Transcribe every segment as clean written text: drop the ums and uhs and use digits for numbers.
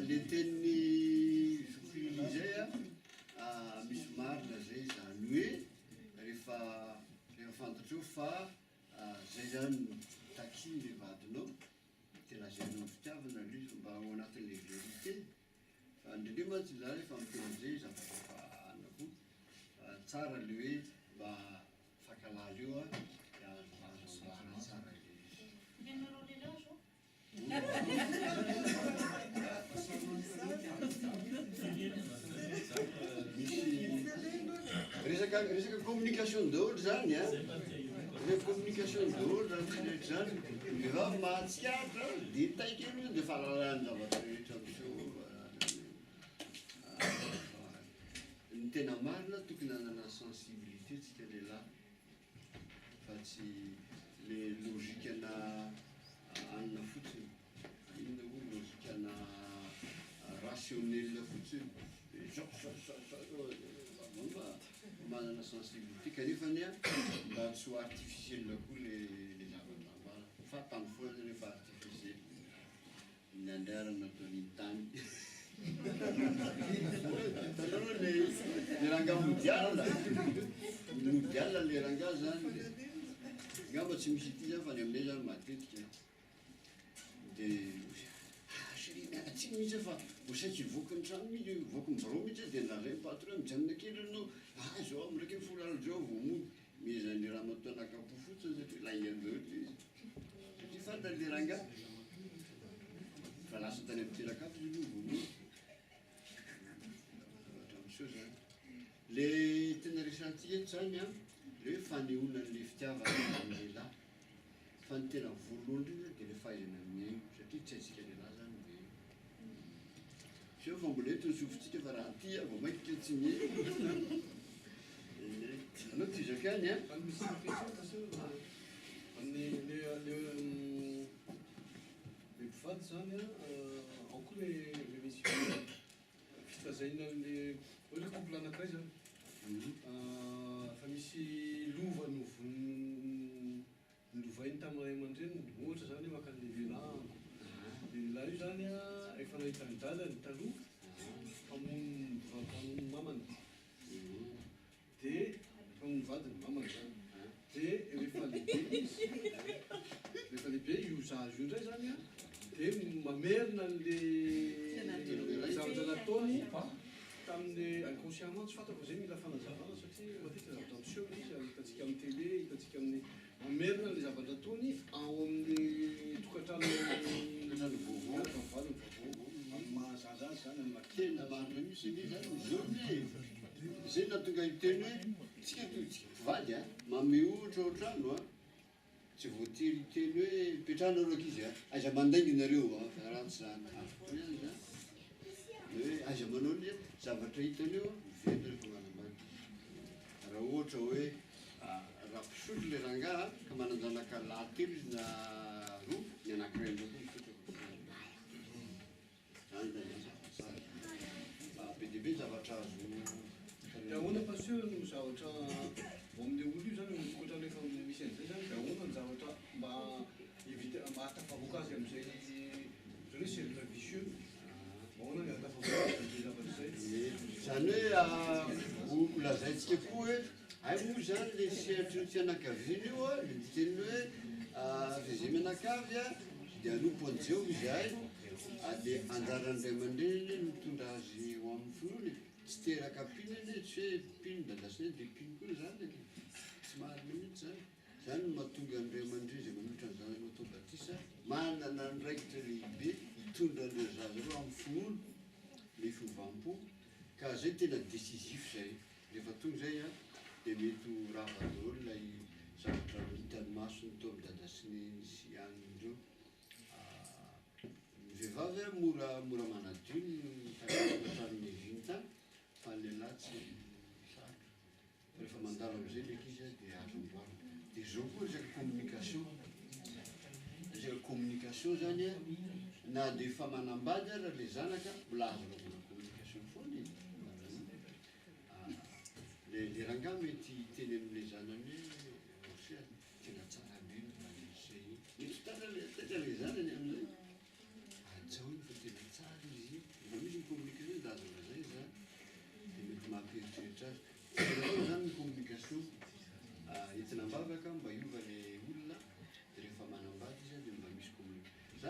le teny sofiny zay misy marina zay zany hoe rehefa fantatreo fa zay zany taky le vadinao telazainao fitiavana lui mba ao anatin'le vérité fa indrindra mantsy za rehefa miteny zay zavatra fa anako tsara le hoe mba fankalaza eo azobahana tsara le resaka communication daholo zany resaka communication daholo zany zany vehivavy mahatsikaritra de taiky aloha de fahalalany zavatra rehetra amseo ny tena marina tokony anana sensibilité tsika lehilahy fa tsy le logikana anina fotsiny inona ho logikana rationnel fotsiny manana sensibilité kanefany mba tsy ho artificiel koa le zavatra ambara fa tamy foana rehefa artificiel ny andrarana ataon'iny tany tanao le ranga mondial mondial le ranga zany ngamba tsy misy ity zany fa ny aminay zany matetika de tsy misy fa osaiky voky ny trano mihitsy voky mibro mihitsy de naray patron mijanona kely anao zao amraiky folalo zao vomody mizany raha mataonakapo fotsiny satria laingandreotra izy satria fanta le ranga fa lasa tany amy tirakafo izy io vomody atramseo zany le tena resantsika eto zany le hoe fanehoanan'le fitiavana lehilahy fa ny tena voalohany indrindra de le fahaizana miaino satria tsy haitsika lehilahy zany de seo fa mbola eto ny sofitsika fa raha ty vao maikitra tsy miaino anao ty zakany le mpivady zany ao koa le misy fitazaina le ohatra couple anankiray zany fa misy lova novainy tamin'ny ray aman-dreny ohatra zany makan'le lehilahy io zany efa nahitany dadany taloha mpamono mamany de mpamono vadiny mamany zany de rehefa lehibe io zazo io ndray zany de mamerina an'le zavatra nataony tamin'le inconsciemment tsy fantako zay mila fanazavana satria matetika zavatra miseho izy hitatsika amin'ny télé hitatsika amin'ny mamerina le zavatra nataony ao amin'ny tokantrano mahazaza azy zany amin'ny tena marina misy ny zany zao zay natonga hiteny hoe tsika mpivady mame ohatra ao trano tsy voatery hiteny hoe petrahanareo akizy aiza mandainginareo ratsy zany hoe aiza manao le zavatra hitaneo mively rehefa manambady raha ohatra hoe raha pisotro le ranga ka mananjanaka lahatelo izy na roa ny anankiray amzao koa misotra be dia be zavatra azo de ahoana paseo no zavatra amin'ny olo io zany ohatra rehefa misy an'izay zany de ahoana ny zavatra mba éviter mba hatafavoaka azy am'izay zany hoe cercle vicieux ahoana ny hatafavoaka azy am'izay zavatra zay zany hoe lazaintsika koa hoe ay moa zany le sehatry ny fianakaviana io le dikeny hoe régime anakavy de anompo anjeo izy ay de anjaran'ray aman-dreny mitondra azy ho amin'ny finoany tsy teraka pinany tsy hoe pino dadasiny de pino koa zany tsy marina mihitsy zany zany mahatonga an'ray aman-dreny zay manolotra ny zanany atao batisa manana ny raikitra lehibe hitondra an'le zaza reo amin'ny finoany le fiovampo ka zay tena décisif zay rehefa tonga zay de mety ho rava daholo lay zavatra hitany masony tao amin'ny dadasiny sy anindreo vehivavy mora manadio atrarony viny tany fa lehilahy tsy sarotra rehefa mandalo am'izay ndraiky izy de azo mivoarana de zao koa resaka communication zany na de efa manambady ara le zanaka mbola azo anaovana communication foana izy le ranga mety teny am'le zanany hoe tena tsara be zay mety tara le zanany am'izay ajaony fa tena tsara izy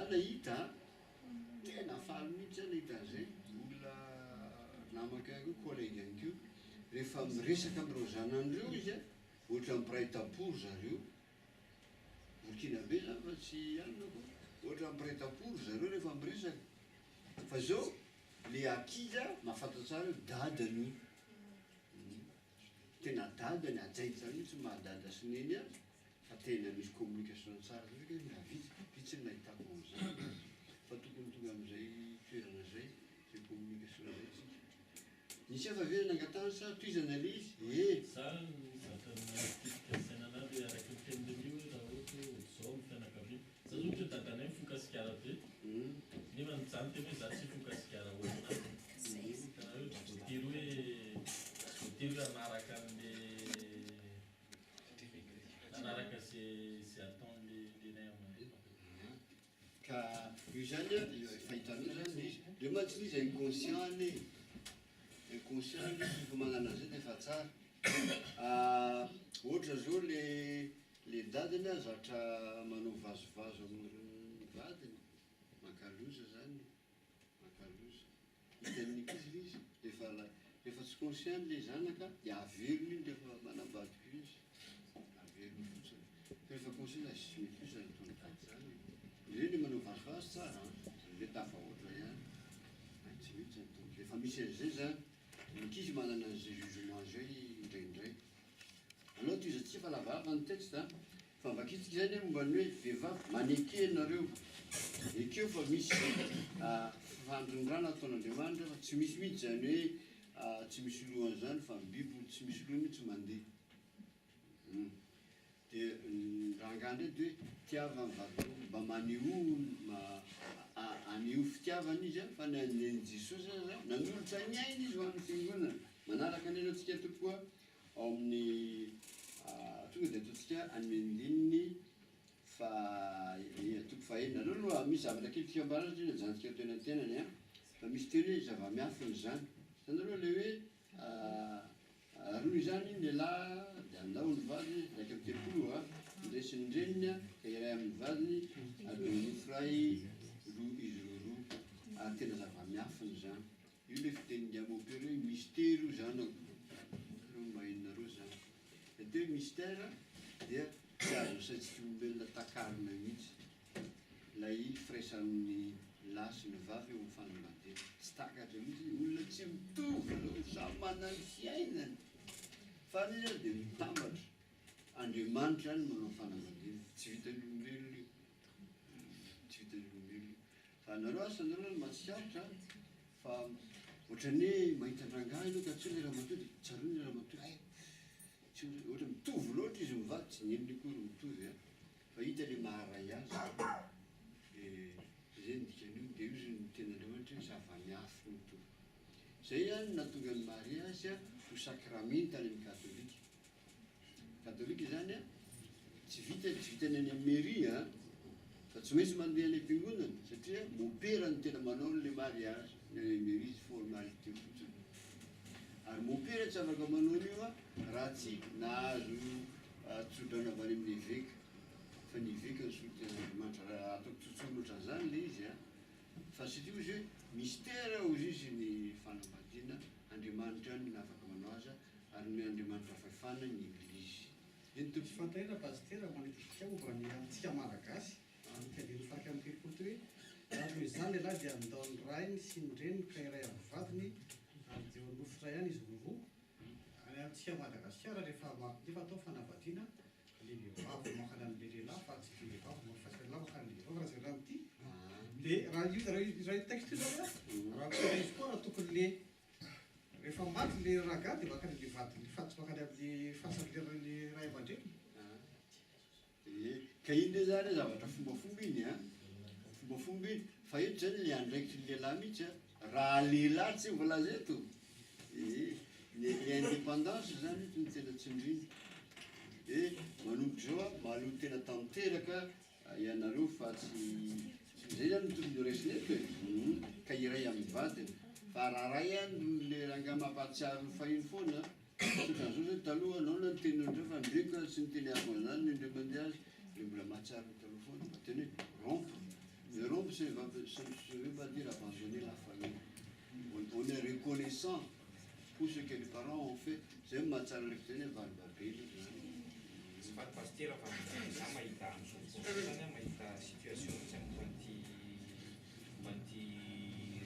nahita tena faly mihitsy nahita an'izay olona namaka ko collègue any keo rehefa miresaka amin'ireo zanandreo izy a ohatra mpiray tapory zareo Burkinabe zany fa tsy anona koa ohatra mpiray tapory zareo rehefa miresaka fa zao le akiza mahafanta tsara hoe dadany io tena dadany ajaitsany mihitsy mahadada sy neny azy fa tena misy communication tsara zay vitsy ny nahitako an'izany fa tokony tonga amin'izay toerana zay zay communication zay tsika nisy afa verina angatany sa toizana le izy za zaka sainana le araky ny tendenio raha ohatra zao ny fianakaviana za zao ohatra dadanay mifokasikara be nefa nijany tena hoe za tsy fokasikara oatrana kana hoe voatery hoe voatery hoe anaraka an'le nanaraka zay ataon'le ray aman-dreny ka io zany a fahitanao zany izy le mantsy izy inconscient inconscient izy fa manana zay defa tsara ohatra zao le dadiny a zatra manao vazovazo amin'ny vadiny makaloza zany makaloza hitan'nika izy izy rehefa tsy conscient le zanaka dia averiny iny rehefa manambadiko izy averiny fotsiny rehefa conscient azy tsy mety io zany tonokady zany le manao vazovazo tsara le tafahoatra ihany tsy mety zany tono rehefa misy an'izay zany nikizy manana an'izay jugement zay indraindray anao toizatsika fa lavalava ny texte fa mbakitsika zany a momba ny hoe vehivavy maneke nareo ekeo fa misy fandrondrana ataon'Andriamanitra fa tsy misy mihitsy zany hoe tsy misy lohany zany fa bible tsy misy lohany mihitsy mandeha dia rangandray de hoe tiavany vady mba maneho aneho fitiavana izy a fa neny Jesosy zany nanolotra ny ainy izy ho amin'ny fiangonana manaraka ny anaotsika tokoa ao amin'ny tonga dia ataontsika anindininy fa toko fahenina aleo aloha misy zavatra kely tika ambara satria najantsika tena tenany a fa misy teny hoe zava-miafiny zany zany aloha le hoe roy zany lehilahy dia andao ny vadiny raika amin'ny telopolo a indesiny reniny a ka iray amin'ny vadiny adonofray roa izy roa ary tena zava-miafiny zany io le fitenin'ny amopera hoe mystère io zany reo mahinona reo zany de hoe mystère dia tsy azo saitsika olombelona takarina mihitsy lay firaisan'ny lahy sy ny vavy eo amin'ny fanambadiana tsy takatra mihitsy olona tsy mitovy reo samy manany fiainany fa ny izy dia mitambatra Andriamanitra any manao fanambadiana tsy vitan'ny olombelona io tsy vitan'ny olombelona fa nareo asa nareo mahatsikaritra fa ohatran'ny hoe mahita rangahy anao ka tsy hoe raha matoa dia tsaroa ny raha matoa ohatra mitovy loatra izy mivady tsy neniny kory mitovy a fa hita le maharay azy zay ny dikan'io dia io izy ny ten'Andriamanitra hoe zava-miafy mitovy zay any natonga ny mariazy a ho sakramenta any amin'ny katolika zany a tsy vitany any amin'ny mairie a fa tsy maintsy mandeha any am-piangonana satria mopera ny tena manao le mariage ny mairie izy formalité fotsiny ary mopera tsy afaka manao an'io a raha tsy nahazo tsodrana avy any amin'ny évêque fa ny évêque ny solotena raha ataoko tsotsoa loatra zany le izy a fa satria izy hoe mystère ozy izy ny fanambadiana Andriamanitra any na afaka manao azy ary ny Andriamanitra fahefana ny église tsy fantahina pasitera manetika momba ny antsika malagasy mikadiny faky amin'ny telopolo hoe raha toy izany lehilahy dia andaony rainy sy ny reniny ka iray amin'ny vadiny ary dia nofo ray ihany izy roa any antsika Madagasikara rehefa atao fanambadiana le vehivavy makana an'le lehilahy fa tsy vehivavy mahafasika lehilahy makana an'le vehivavy raha zay raha mity dia raha io texte io zany a raha tsara izy koa raha tokony le rehefa maty le raga dia makany le vadiny fatsy makany amin'ny fahasafilerany ray aman-dreny ka iny le zany zavatra fombafomba iny a fombafomba iny fa eto zany le andraikitry ny lehilahy mihitsy a raha lehilahy tsy voalaza eto le indépendance zany eto ny tena tsindriny manomboka zao a maloha tena tanteraka ianareo fa tsy zay zany tokony ho raisina eto ka iray amin'ny vadiny fa raha ray any le ranga mampahatsiaro ny fahiny foana ohatran'izao zany taloha anao na ny tenin'andreo fa ndreka sy ny teny ako zany ny indray mandeha azy le mbola mahatsiaro ny taloha foana teny hoe rompre de rompre, ça ne veut pas dire abandonner la famille. On est reconnaissant pour ce que les parents ont fait. C'est un match à l'obtenir par le Pasteur fa za mahita am'izany mahita situation tsy manty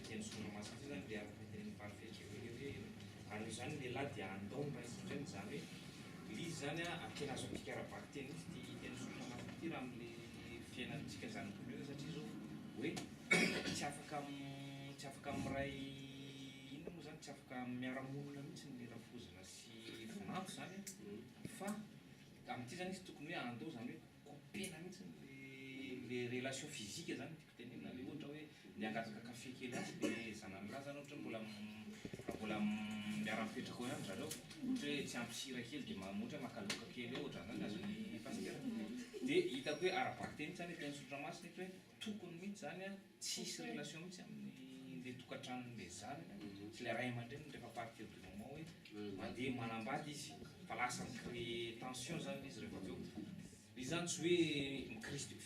teny sonomasina ty zany le araka teny parfait hoe ary zany lehilahy dia andao maizindreny zany hoe izy zany akena azo pikarabaky teny izy ty teny sonomasina ty raha am'le fiainantsika zanak'olona io satria zao hoe tsy afaka miray ino moa zany tsy afaka miara-monina mihitsy le rafozana sy vinavy zany fa amin'ity zany izy tokony hoe andao zany hoe kopena mihitsy le relation physique zany tiako tenenina le ohatra hoe niangataka kafe kely azy le zanan'raha zany ohatra mbola miara-mipetraka eo ihany zareo ohatra hoe tsy ampy sira kely dia ohatra hoe makaloka kely eo ohatra zany azony pasteur dia hitako hoe arabaky teny zany teny sotramasina hoe tokony mihitsy zany tsisy relation mihitsy amin'ny le tokantranon'le zanany sy le ray aman-dreny rehefa partir du moment hoe mandeha manambady izy fa lasa micrée tension zany izy rehefa aveo izy zany tsy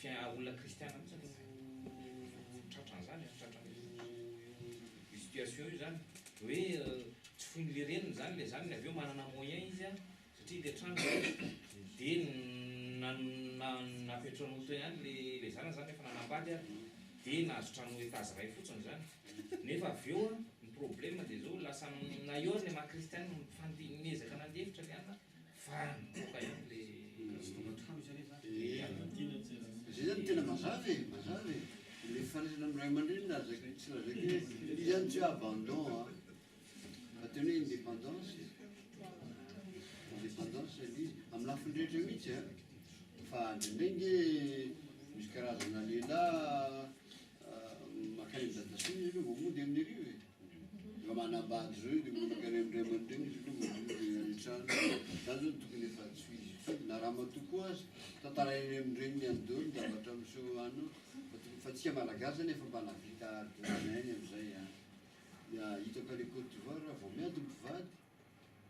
hoe olona kristiana mihitsy tratran'izany situation io zany hoe tsy foiny le reniny zany le zanany aveo manana moyen izy a satria le trano dia napetrano to ihany le zanany zany efa nanambady a dia nahazo trano etazy ray fotsiny zany nefa aveo a ny problème dia zao lasa na eo le maha-kristiana mifandinezaka nandefitra le ana fa mipoka ihany le zay zany tena mazava le fanaisana amin'ny ray aman-dreny tsy lazaka izy zany tsy hoe abandon fa tena hoe indépendance izy amin'ny lafindrehetra mihitsy fa ndraindrenge misy karazana lehilahy makany amin'ny dadasoa izy aloha mody amin'ireo efa manambady zao dia makany amin'ny ray aman-dreny izy aloha trano zany zao tokony efa tsy izy na raha matoko azy tantarainy amin'ireny andolo zavatra miseho ano fa tsika malagasy zany efa mba navita domaine amin'izay hitako ale Côte d'Ivoire raha vao miady mpivady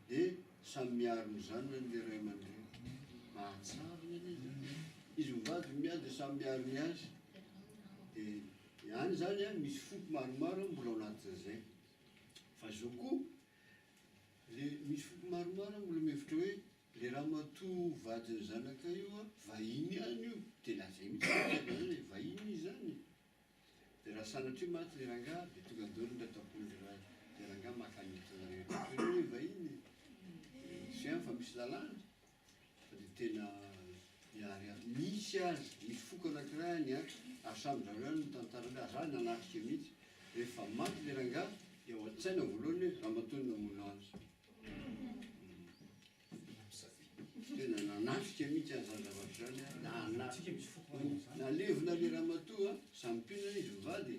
dia samy miaro ny zanany le ray aman-dreny mahatsara izy mivady miady samy miaro ny azy dia ihany zany misy foko maromaro mbola ao anatin'izay fa zao koa le misy foko maromaro mbola mihevitra hoe le raha matoa vadiny zanaka io vahiny ihany io tena zay mihitsy vahiny izy zany dia raha sanatria maty le rangahy dia tonga daholo ny ratapon'le rangahy makanitana hoe vahiny sy ihany fa misy lalàna fa dia tena miary misy azy misy foko anakirahany asambyzareo ihany ny tantarana aza nanatrika mihitsy rehefa maty le rangahy dia ao an-tsaina voalohany hoe raha matoa namono azy tena nanatrika mihitsy an'izany zavatra zany nalevina le raha matoa sampinana izy mivady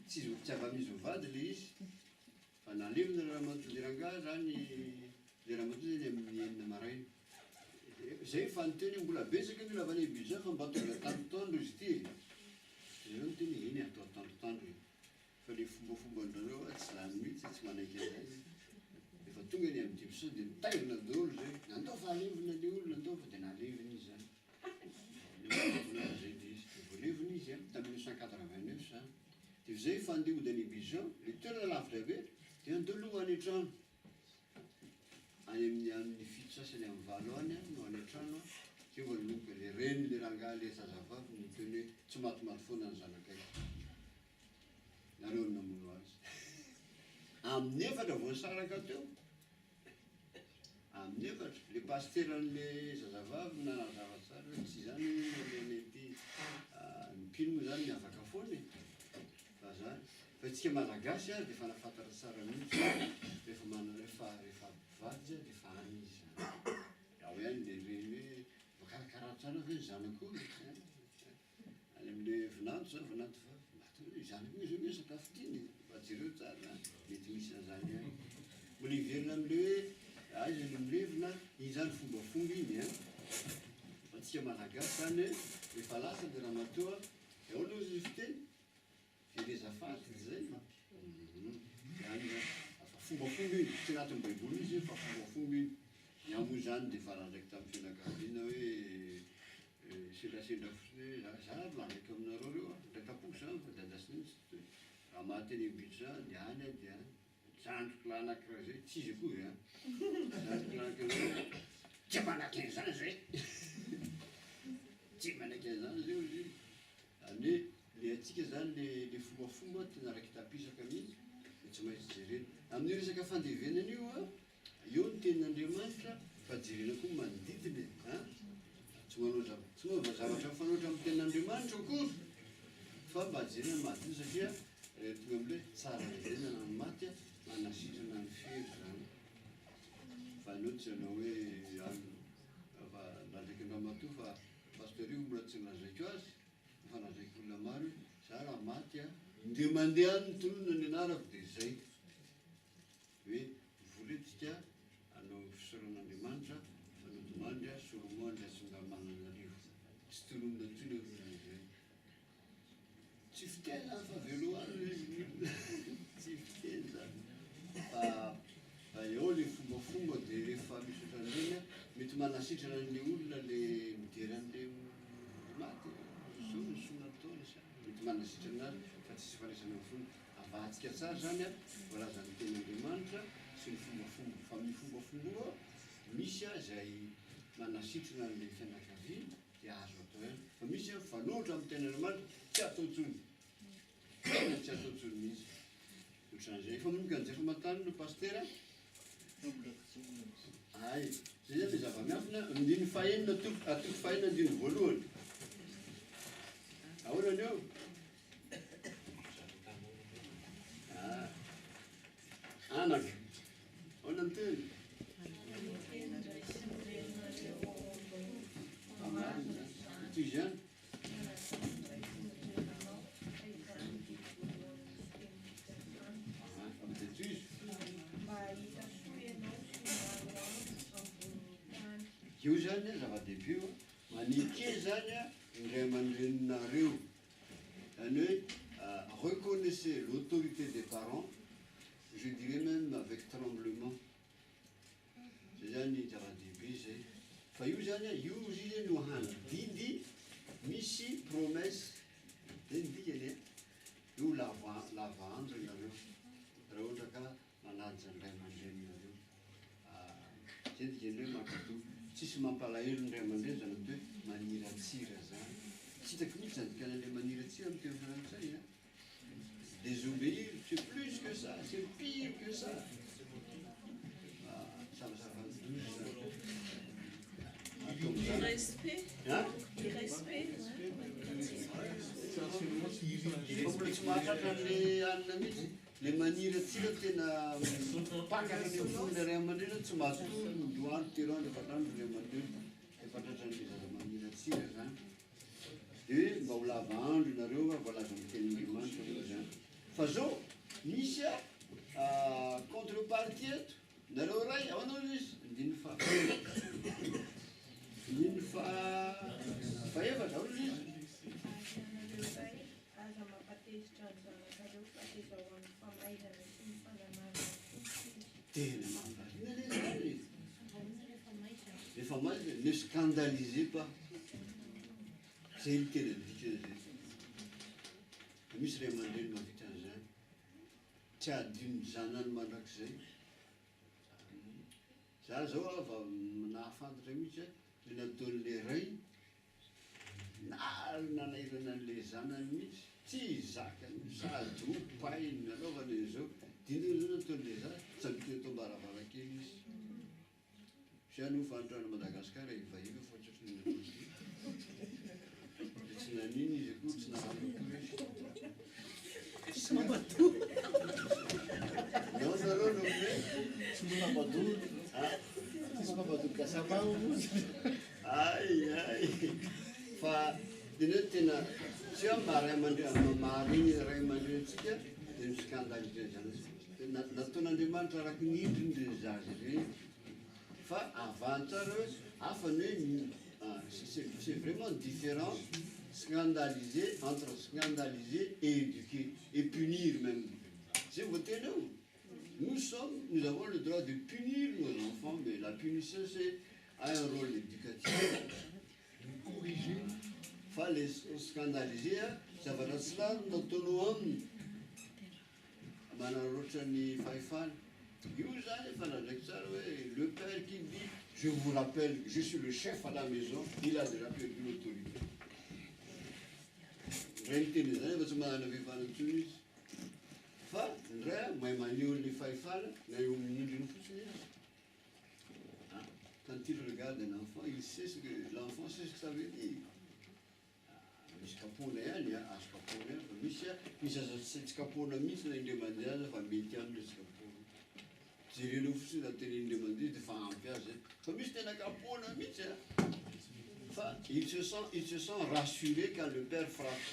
tsy ava-misy mivady le izy fa nalevina le raha matoa le rangahy zany le raha matoa zany amin'ny enina maraina zay fanonteny mbola betsaka ny lavany budget fa mba tonga tandrotandro izy ty zay no teny eny atao tandrotandro fa le fombafombandrareo tsy lany mihitsy tsy manaiky an'izay efa tonga ny amin'ny division dia mitairina daholo zay nandao fa alevina le olona andao fa dia nalevina izy zany zay de izy voalevina izy tamin'ny 1989 zany dia zay fandehodany bijan le toerana lavitra be dia andolo any trano any amin'ny fito sasany amin'ny valo any no any trano keo aloka le reny le rangahy le zazavavy no teny hoe tsy matimaty foana ny zanakay nareo namono azy amin'ny efatra voasaraka teo amin'ny efatra le pasteran'le zazavavy na zavatsara tsy zany mety mipino moa zany miavaka foana fa zany fa itsika malagasy dia efa nafantatra tsara mihitsy rehefa vady dia efa any izy ao ihany dia reny hoe voakarakara tsara fa ny zanako any amin'le vinanto zany vinanto vavy zanako izy hoe sakafo tiny fa jereo tsara mety misy an'izany ihany mbola hiverina amin'le hoe izy ny milevina iny zany fombafomba iny fa tsika malagasy zany rehefa lasa dia raha matoa ao aloha izy fiteny firezafaty zay fombafomba iny tsy anatin'ny baiboly izy fa fombafomba iny ny amo zany dia farandraiky tamin'ny fianakaviana hoe sendra fotsiny za landraka aminareo reo ndrakapoky zany fa dadasiny raha mahateny ambitro zany niany a dia zandroko lahy anakiraha zay tsy izy akory a zandroko lahy anakiraha tsy manaky an'izany zay tsy manaky an'izany zay ozy any le atsika zany le fombafomba tena raiky tapisaka mihitsy tsy maintsy jerena amin'ny resaka fandevenana io a eo ny tenin'Andriamanitra fa jerena koa manodidina a tsy manao zavatra mifanoatra amin'ny tenin'Andriamanitra akory fa mba jerena madio satria tonga am'le tsara rezenana ny maty a manasitrana ny fery zany fa anao tsy anao hoe fa lazaky andramatoa fa pasteur io mbola tsy lazaiko azy fa lazaiko olona maro za raha maty a nde mandeha ny tolona ny anarako dia zay hoe voletika anao fisoran'Andriamanitra fanao demandry a solomoandry atsongamananarivo tsy tolomona ntsony zay tsy fitena fa veloany tsy fiteny zany fa eo le fombafomba dia rehefa misotrandreny a mety manasitrana an'le olona le midery an'le maty sona taona sa mety manasitrana azy fa tsisy faraisana amin'ny fona avahantsika tsara zany a voalazan'ny tenin'Andriamanitra sy ny fombafomba fa amin'ny fombafomba io misy a zay manasitrana an'le fianakaviana dia azo atao ihany fa misy a fanoatra amin'ny tenin'Andriamanitra tsy atao tsony tsy atao tsony mihitsy ohatran'izay efa manomboka an'izay famatany no pastera ay zay zany le zava-miafina andiny fahenina atoko fahenina andiny voalohany ahoana eo anaka ahoana ny teny toy zany io zany a zava-dehibe io manike zany a indray aman-dreninareo zany hoe reconnaissez l'autorité des parents, je dirais même avec tremblement zay zany zava-dehibe zay fa io zany a io izy zany no handidy misy promesse zay nidikany a io lava andro nareo raha ohatra ka manaja indray aman-dreninareo zay dikany hoe makado tsisy mampalahelo indray aman-dreny zany hoe maniratsira zany tsy hitako mihitsy zany dikany le maniratsira amin'ny teo frantsay a désobéir c'est plus que ça, c'est pire que ça Irrespect. Hein? Irrespect. Mbola tsy mahatratra le anina mihitsy le maniratsira tena pakaka le fonda ray aman-dreny tsy mahatory doandro teroandro efatrandro ray aman-dreny efatratrany le zaza maniratsira zany dia mba ho lava andro nareo a voalaza amin'ny tenin'Andriamanitra moa zany fa zao misy a contrepartie eto nareo ray aoanao izy andiny faefatra ao izy Aza mampatezitra zareo fahatezaoan'ny famaizana sy ny fananana. tena mamparina le zany rehefa maizina ne scandalisez pas zay ny tena dikana zay misy ray aman-dreny mavita an'izany tsy adino zanany mandrakizay za zao ava nahafantatra mihitsy le nataon'le ray nanairana an'le zanany mihitsy tsy zakany sady opainy nanaovana izao dinona zao nataon'le za tsabikiny atao mbaravarakely izy siany ho fanitrana Madagasikara ivaiva fa tsotriny tsy naniny izy akory tsy nahamokory izy tsy mampatory nao nareo no hoe tsy mbola mampatory tsisy mampatory kasabao ay fa dina hoe tena tsy hoe maray aman-dreny ray aman-drenitsika dia miscandalisé zany nataon'Andriamanitra araky ny hidriny le zaza reny fa avantsara hoe afany hoe c'est vraiment différent scandaliser entre scandaliser et éduquer et punir même c'est votre nous nous avons le droit de punir nos enfants mais la punition c'est a un rôle éducatif corriger fa le scandalisé zavatra tsy lany nataonao aminy manana loatra ny fahefana io zany efa nandraiky tsara hoe le père qui dit je vous rappelle je suis le chef à la maison il a déjà perdu l'autorité ndray miteny zany efa tsy manana fahefana ntsony izy fa ndray mahay maneho ny fahefana na eo amin'ny indriny fotsiny quand il regarde un enfant il sait ce que l'enfant sait ce que ça veut dire misy kapoana ihany azo kapoana ihany fa misy aza tsy kapoana mihitsy na indray mandeha aza fa mety aminy tsy kapoana jerenao fotsiny na tenen'indray mandeha dia fa ampy azy fa misy tena kapoana mihitsy fa il se sent rassuré quand le père frappe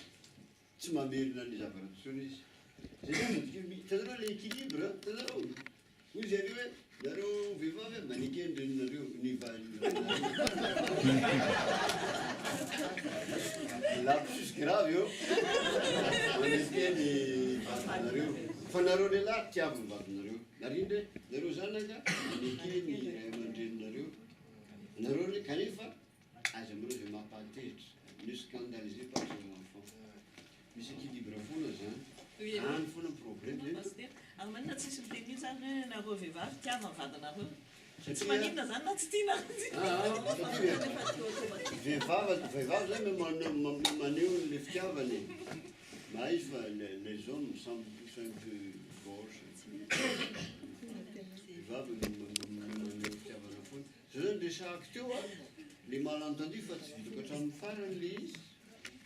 tsy mamerina ny zavatra tsony izy hitanareo le équilibre hitanareo hoy zareo hoe nareo vehivavy maneke ndreninareo ny lapsus grave io maneke ny vavinareo fa nareo lehilahy tiavy ny vavinareo narindre nareo zanaka maneke ny ray aman-dreninareo nareo re kanefa aza amareo zay mampatehitra ne scandalisé par ses enfants misy équilibre foana zany any foana problème zay ary manina tsisy miteny io zany hoe nareo vehivavy tiava ny vadinareo tsy maninona zany na tsy tiana vehivavy zany maneho le fitiavany ma izy fa les hommes semble plus un peu gauche vehivavy maneho fitiavana foana zay zany resahako teo a le malentendu fa tsy vidoko hatramin'ny farany le izy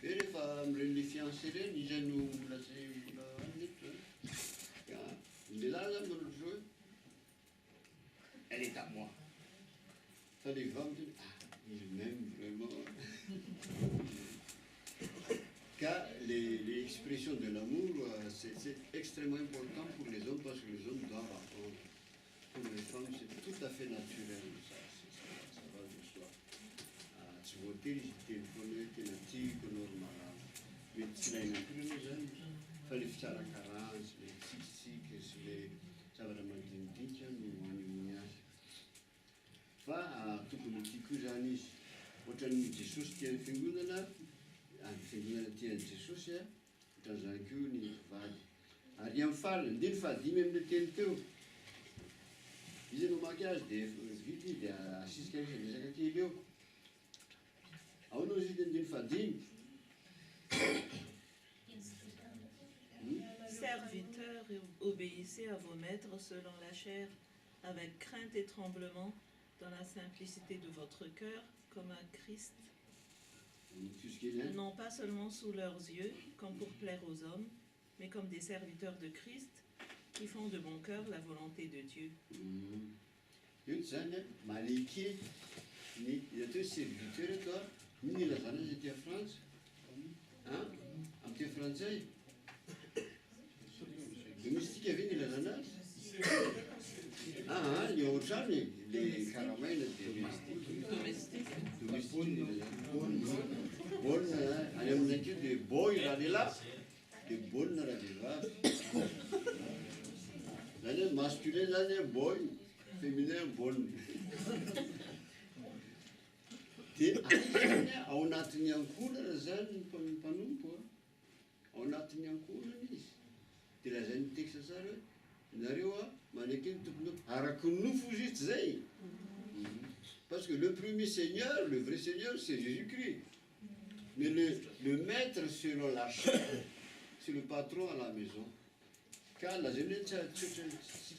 e rehefa am'reny le fiancé reny izy no mbola zay mbola aneto le là zany manao hoe elle est à moi fa le vivavy il m'aime vraiment car les expressions de l'amour c'est extrêmement important pour les hommes parce que les hommes doivent apprendre pour les femmes c'est tout à fait naturel ça va de soi tsy voatery izy telefony hoe tena tiako normal mety tsy lainakireny zany fa le fitsarakarany le tsikitsiky sy le zavatra madinidinika no anehoany azy fa tokony tiako zany izy ohatran'ny jesosy tian'ny fiangonana any fiangonana tian'ny jesosy ohatran'izany keo ny vady ary amin'ny farany andiny fahadimy amin'ny teny teo izy no maky azy dia vity dia asisika resaka kely eo ao anao izy andiny fahadimy Serviteurs, obéissez à vos maîtres selon la chair, avec crainte et tremblement, dans la simplicité de votre cœur, comme à Christ. Non pas seulement sous leurs yeux, comme pour plaire aux hommes, mais comme des serviteurs de Christ, qui font de bon cœur la volonté de Dieu. Domestique avait ni la nana. Il y a autre chose, les caramels domestiques. Bonne, elle me dit des boys là, des bonnes là, l'année masculine, l'année boy, féminin bonne. Ao anatin'ny ankohonana zany ny mpanompo ao anatin'ny ankohonana izy dia lazainy teksa tsara hoe nareo manaiky ny tompony araky ny nofo izy tsy zay parce que le premier seigneur le vrai seigneur c'est Jésus-Christ mais le maître selon la chair c'est le patron à la maison ka lazainy hoe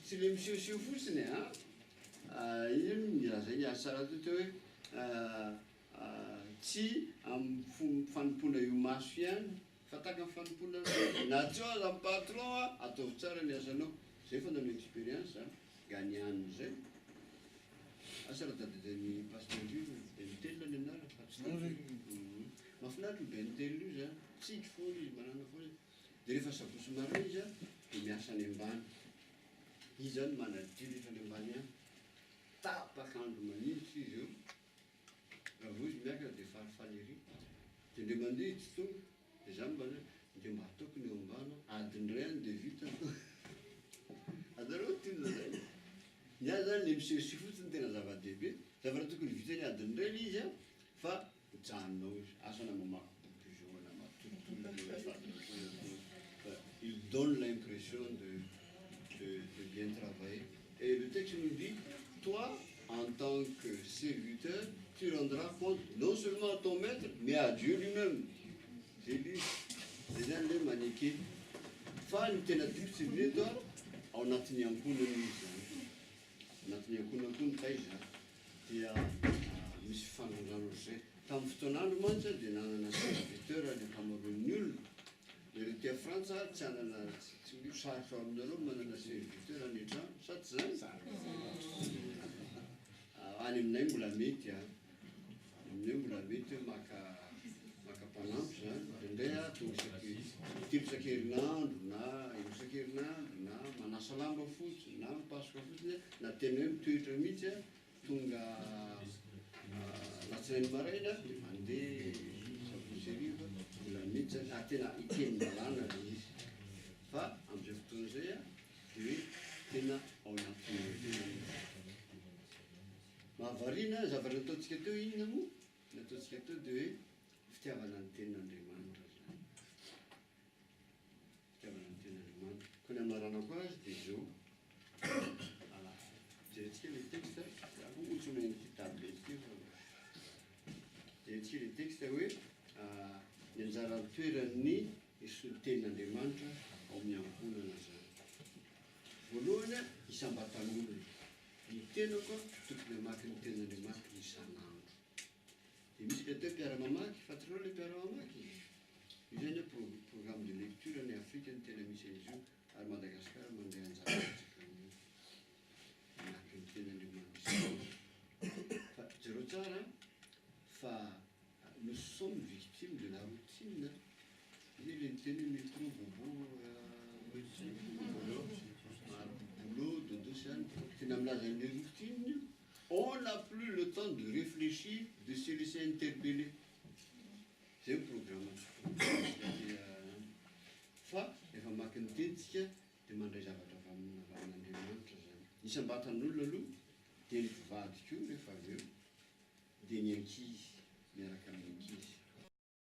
tsy le misehoseho fotsiny izy lazainy azy tsara toto hoe tsy amin'ny fanompoana io maso ihany fa taka amin'ny fanompoana na tsy ho aza amin'ny patron ataovy tsara ny asanao zay fa nanao expérience ganianiny zay asa raha dadadany pasteur io dia mitelona ny anara fa tsy mahafinaritra be nitelona io zany tsiky foana izy manana foana dia rehefa sabosy mara izy dia miasa any ambany izy zany manaditry rehefa any ambany any tapakandro maninitra izy eo raha vo izy miakatra dia falifaly ery dia ndray mandeha tsy tonga dia zany mba dia mba ataoko ny eo ambana adiny ray any dia vita adareo tiny zay ny azy zany le misehoseho fotsiny tena zava-dehibe zavatra tokony vitany adiny ray izy fa mijanonao izy asana mamaky donne l'impression de bien travailler. Et le texte nous dit, toi, en tant que serviteur, tu rendras compte non seulement à ton maître, mais à Dieu lui-même. C'est lui. C'est un les maniqués. Fan tenatif serviteur, on a tenu un coup de mise. On a tenu un coup de paix. Et à M. Fan, on a reçu. Tant que ton allemand, c'est un serviteur, il n'est pas nul. Mais le théâtre français, c'est un chargeur de l'homme, un serviteur, un état, ça c'est ça. Anim nem bulamit ya, nem bulamit maka panam sa, tendea tu sakit, tip sakit na mana salam bafut, na pas bafut na tenem tu termit ya, tunga nasen marina, ande sabu seri bulamit sa, atena ikin balana di, fa am jeftunze ya, tu tena ona Mavarina, zavatra ataontsika teo inona moa? Ny ataontsika teo dia hoe fitiavana ny tenin'Andriamanitra zany. Fitiavana ny tenin'Andriamanitra. Koa ny anarana koa azy dia zao. Jerentsika le texte, ohatsy ity tablety io fa. Jerentsika le texte hoe ny anjaran'ny toeran'ny isony tenin'Andriamanitra ao amin'ny ankonana zany. Voalohany isambatan'olona. Ny tenako tokony hamaky ny tenin'Andriamanitra isan'andro. Dia misy le teo mpiara-mamaky, fatoreo le mpiara-mamaky. Io zany a programme de lecture ny Afrika ny tena misy an'izy io, ary Madagasikara mandeha anjara hamaky ny tenin'Andriamanitra isan'andro. Fa jereo tsara fa nous sommes victimes de la routine. Izy le teny métro bobo boulot, dodo, on n'a plus le temps de réfléchir, de se laisser interpeller. C'est un programme. Fa, efa maka ny tenitsika dia mandray zavatra avy amin'Andriamanitra zany. Isambatan'olona aloha dia ny mpivady koa rehefa avy eo, dia ny ankizy miaraka amin'ny ankizy.